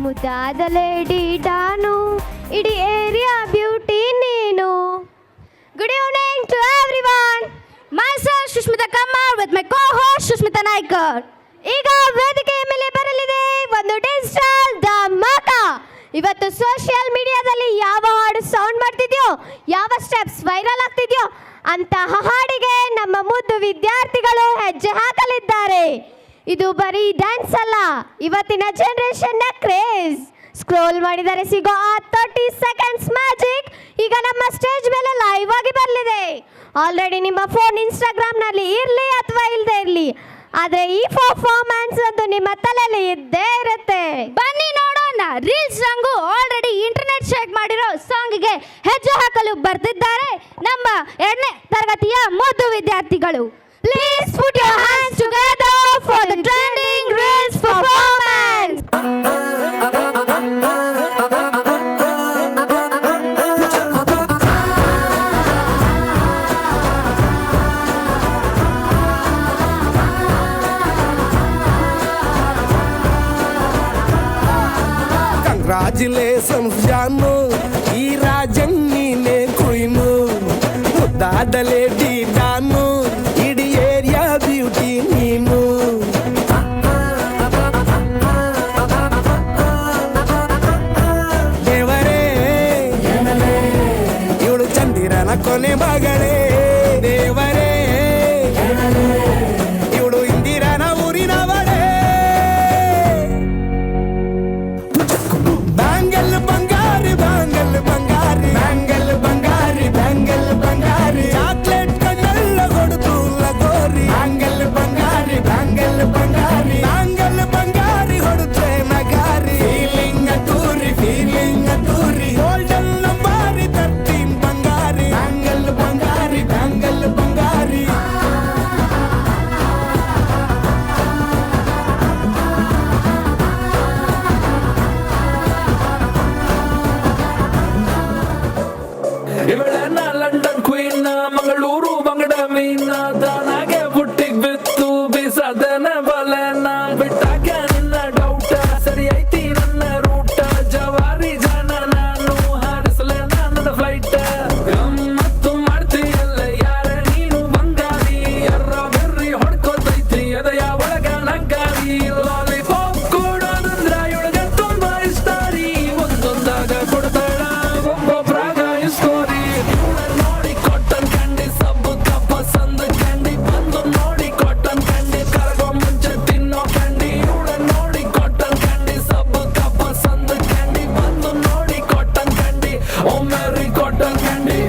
ಮುದ್ದಾದ lady don ಇಡೀ area beauty ನೀನು. Good evening to everyone. Myself Sushmita Kammar with my co-host Sushmita Naikar. ಈಗ ವೇದಿಕೆಯ ಮೇಲೆ ಬರಲಿದೆ ಒಂದು ಡಿಜಿಟಲ್ ಧಮಾಕ. ಇವತ್ತು ಸೋಷಿಯಲ್ ಮೀಡಿಯಾದಲ್ಲಿ ಯಾವ ಹಾಡು ಸೌಂಡ್ ಮಾಡ್ತಿದ್ಯೋ, ಯಾವ ಸ್ಟೆಪ್ಸ್ ವೈರಲ್ ಆಗ್ತಿದ್ಯೋ ಅಂತಹ ಹಾಡಿಗೆ ನಮ್ಮ ಮುದ್ದು ವಿದ್ಯಾರ್ಥಿಗಳು ಹೆಜ್ಜೆ ಹಾಕಲಿದ್ದಾರೆ. ಇದು ಬರೀ ಡ್ಯಾನ್ಸ್ ಅಲ್ಲ, ಇವತ್ತಿನ ಜನರೇಷನ್ನ ಕ್ರೇಜ್. ಸ್ಕ್ರೋಲ್ ಮಾಡಿದರೆ ಸಿಗೋ ಆ 30 ಸೆಕೆಂಡ್ಸ್ ಮ್ಯಾಜಿಕ್ ಈಗ ನಮ್ಮ ಸ್ಟೇಜ್ ಮೇಲೆ ಲೈವ್ ಆಗಿ ಬರಲಿದೆ. ಆಲ್ರೆಡಿ ನಿಮ್ಮ ಫೋನ್ ಇನ್ಸ್ಟಾಗ್ರಾಮ್ನಲ್ಲಿ ಇರಲಿ ಅಥವಾ ಇಲ್ಲದೆ ಇರಲಿ, ಆದರೆ ಈ ಪರ್ಫಾರ್ಮೆನ್ಸ್ ಅಂತೂ ನಿಮ್ಮ ತಲೆಯಲ್ಲಿ ಇದ್ದೇ ಇರುತ್ತೆ. ಬನ್ನಿ ನೋಡೋಣ. Reels song already internet shake ಮಾಡಿರೋ ಸಾಂಗ್ಗೆ ಹೆಜ್ಜೆ ಹಾಕಲು ಬರ್ತಿದ್ದಾರೆ ನಮ್ಮ 2ನೇ ತರಗತಿಯ ಮುದ್ದು ವಿದ್ಯಾರ್ಥಿಗಳು. Please put your hands together for the trending reels performance. Congratulations Janu, ee rajanni ne queen, ಮುದ್ದಾದ ಲೇಡಿ ಡಾನು ಇಡೀ ಏರಿಯಾ ಬ್ಯೂಟಿ ನೀನು. ದೇವರೇ ಇವಳು ಚಂದಿರನ ಕೊನೆ ಮಗಳೇ. ದೇವರೇ ಇವಳು ಇಂದಿರನ ಊರಿನವಳೇ. ಬ್ಯಾಂಗಲ್ ಬಂಗಾರಿ ಬ್ಯಾಂಗಲ್ ಬಂಗಾರಿ ಬ್ಯಾಂಗಲ್ ಬಂಗಾರಿ ಬ್ಯಾಂಗಲ್ ಬಂಗಾರಿ ಚಾಕ್ಲೇಟ್ ಕಣ್ಣೆಲ್ಲ ಕೊಡುತ್ತು ಲಗೋರಿ. ಬ್ಯಾಂಗಲ್ ಬಂಗಾರಿ ಬ್ಯಾಂಗಲ್ ಬಂಗಾರಿ ಬ್ಯಾಂಗಲ್ ಬಂಗಾರಿ ಹೊಡುತ್ತೆ ನಗಾರಿ. ಫೀಲಿಂಗ್ ಅಟೂರಿ ಗೋಲ್ಡನ್ ನಂಬಾರಿ 13 ಬಂಗಾರಿ. ಬ್ಯಾಂಗಲ್ ಬಂಗಾರಿ bangle ಬಂಗಾರಿ. ಇವಳನ್ನ ಲಂಡನ್ ಕ್ವೀನ್, ಮಂಗಳೂರು ಬಂಗಡ ಮೀನ, ತಾನಾಗೆ ಬುಟ್ಟಿಗ್ ಬಿತ್ತು ಬೀಸದನ ಬಲನ. ಬಿಟ್ಟಾಗ ನಿನ್ನ ಡೌಟ ಸರಿ ಐತಿ ನನ್ನ ರೂಟ, ಜವಾರಿ ಜನ ನಾನು ಹಾರಿಸಲ ನನ್ನ ಫ್ಲೈಟ್. ಗಮ್ಮತ್ತು ಮಾಡ್ತೀಯಲ್ಲ ಯಾರ ನೀನು ಬಂಗಾರಿ, ಎರ್ರ ಬೆರ್ರಿ ಹೊಡ್ಕೋತೈತಿ ಎದೆಯ ಒಳಗ ನಗ್ಗಾರಿ. ಲಾಲಿಪಾಪ್ ಕೊಡೋದಂದ್ರ ಇವಳಗ ತುಂಬಾ ಇಷ್ಟ ರೀ, ಒಂದೊಂದಾಗ ಕೊಡ್ತಾಳ ಒಬ್ಬೊಬ್ರಾಗ ಇಸ್ಕೋರಿ. ನೋಡಿ ಕಾಟನ್ ಕ್ಯಾಂಡಿ ಸಬ್ಬು ಕಪ್ಪ ಸಂದ ಕ್ಯಾಂಡಿ, ಬಂದು ನೋಡಿ ಕಾಟನ್ ಕ್ಯಾಂಡಿ ಕರಗೋ ಮುಂಚೆ ತಿನ್ನೋ ಕ್ಯಾಂಡಿ. ನೋಡಿ ಕಾಟನ್ ಕ್ಯಾಂಡಿ ಸಬ್ಬು ಕಪ್ಪ ಸಂದ ಕ್ಯಾಂಡಿ, ಬಂದು ನೋಡಿ ಕಾಟನ್ ಕ್ಯಾಂಡಿ ಓ ಮೆರಿ ಕಾಟನ್ ಕ್ಯಾಂಡಿ.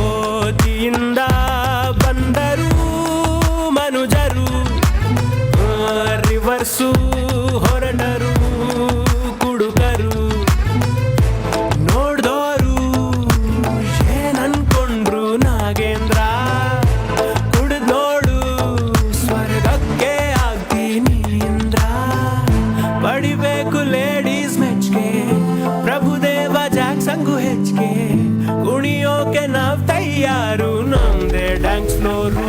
ಓದಿಯಿಂದ ಬಂದರು ಮನುಜರು, ರಿವರ್ಸು ಹೊರಟರು ಕುಡುಕರು. ನೋಡ್ದೋರು ಏನನ್ಕೊಂಡ್ರು ನಾಗೇಂದ್ರ, ಕುಡಿದ್ ನೋಡು ಸ್ವರ್ಗಕ್ಕೆ ಆಗ್ತೀನಿ ಇಂದ್ರ. ಬಡಿಬೇಕು ಲೇಡೀಸ್ ಮೆಚ್ಗೆ, ಪ್ರಭುದೇವ ಜಾಕ್ಸಂಗು ಹೆಚ್ಚಿಗೆ. ಕುಣಿಯೋಕೆ ನಾವ್ ತಯಾರು, ನಮ್ದೇ ಡ್ಯಾನ್ಸ್ ಫ್ಲೋರು.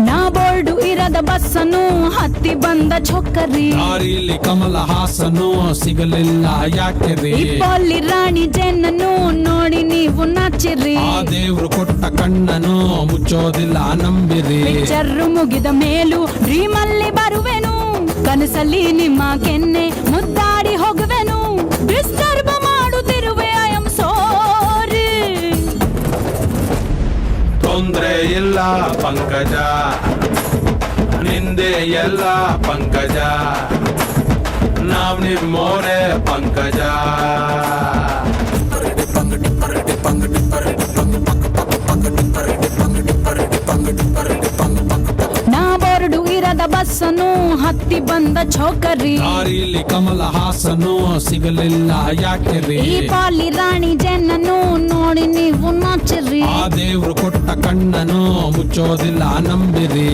ನಾ ಬೋರ್ಡು ಇರದ ಬಸ್ಸನ್ನು ಹತ್ತಿ ಬಂದ ಚೊಕ್ಕರಿ, ದಾರಿಲಿ ಕಮಲ ಹಾಸನು ಸಿಗಲಿಲ್ಲ ಯಾಕೆ ರೀ. ಇಪ್ಪಲ್ಲಿ ರಾಣಿ ಜೇನನ್ನು ನೋಡಿ ನೀವು ನಾಚಿರಿ. ಆ ದೇವ್ರು ಕೊಟ್ಟ ಕಣ್ಣನು ಮುಚ್ಚೋದಿಲ್ಲ ನಂಬಿರಿ. ಪಿಕ್ಚರ್ ಮುಗಿದ ಮೇಲೂ ಡ್ರೀಮ್ ಅಲ್ಲಿ ಬರುವೆನು, ಕನಸಲ್ಲಿ ನಿಮ್ಮ ಕೆನ್ನೆ ಮುದ್ದ ಇಲ್ಲ ಪಂಕಜ ನಿಂದೆ ಎಲ್ಲ ಪಂಕಜ ನಾವ್ ನಿಮ್ಮೋರೆ ಪಂಕಜ ನಾ ಬೋರ್ಡು ಇರದ ಬಸ್ಸನ್ನು ಹತ್ತಿ ಬಂದ ಛೋಕರಿ ದಾರಿಲಿ ಕಮಲ ಹಾಸನು ಸಿಗಲಿಲ್ಲ ಯಾಕೆ ರೀ ಈ ಪಾಲಿ ರಾಣಿ ಜನ್ನನು ನೋಡಿ ನೀವು ನಾಚಿರಿ ಆ ದೇವ್ರು ಕೊಟ್ಟ ಕಣ್ಣನು ಮುಚ್ಚೋದಿಲ್ಲ ನಂಬಿರಿ